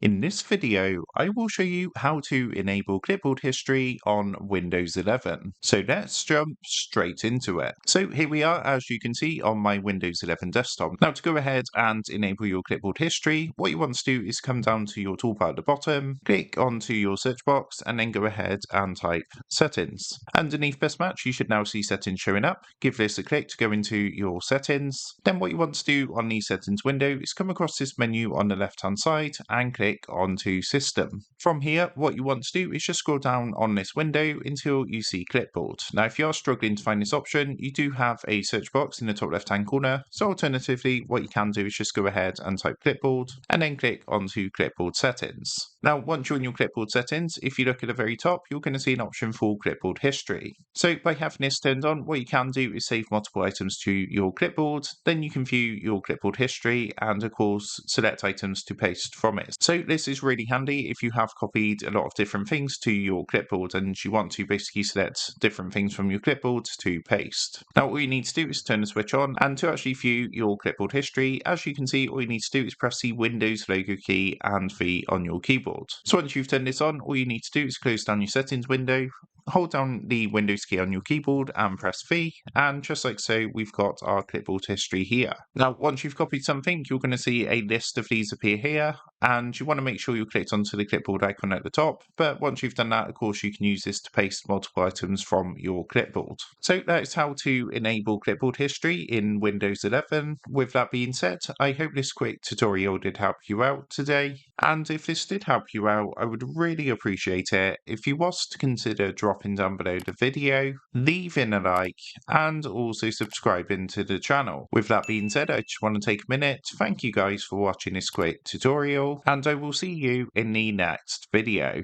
In this video, I will show you how to enable Clipboard History on Windows 11. So let's jump straight into it. So here we are, as you can see on my Windows 11 desktop. Now to go ahead and enable your Clipboard History, what you want to do is come down to your toolbar at the bottom, click onto your search box, and then go ahead and type Settings. Underneath Best Match, you should now see Settings showing up. Give this a click to go into your settings. Then what you want to do on the Settings window is come across this menu on the left-hand side and click onto System. From here, what you want to do is just scroll down on this window until you see Clipboard. Now, if you're struggling to find this option, you do have a search box in the top left-hand corner. So alternatively, what you can do is just go ahead and type Clipboard and then click onto Clipboard Settings. Now, once you're in your Clipboard settings, if you look at the very top, you're going to see an option for Clipboard History. So by having this turned on, what you can do is save multiple items to your clipboard. Then you can view your Clipboard History and, of course, select items to paste from it. So this is really handy if you have copied a lot of different things to your clipboard and you want to basically select different things from your clipboard to paste. Now, all you need to do is turn the switch on, and to actually view your Clipboard History, as you can see, all you need to do is press the Windows logo key and V on your keyboard. So once you've turned this on, all you need to do is close down your settings window, hold down the Windows key on your keyboard and press V, and just like so, we've got our Clipboard History here. Now, once you've copied something, you're going to see a list of these appear here, and you want to make sure you clicked onto the clipboard icon at the top. But once you've done that, of course, you can use this to paste multiple items from your clipboard. So that's how to enable Clipboard History in Windows 11. With that being said, I hope this quick tutorial did help you out today. And if this did help you out, I would really appreciate it if you was to consider dropping down below the video, leaving a like, and also subscribing to the channel. With that being said, I just want to take a minute to thank you guys for watching this quick tutorial, and I will see you in the next video.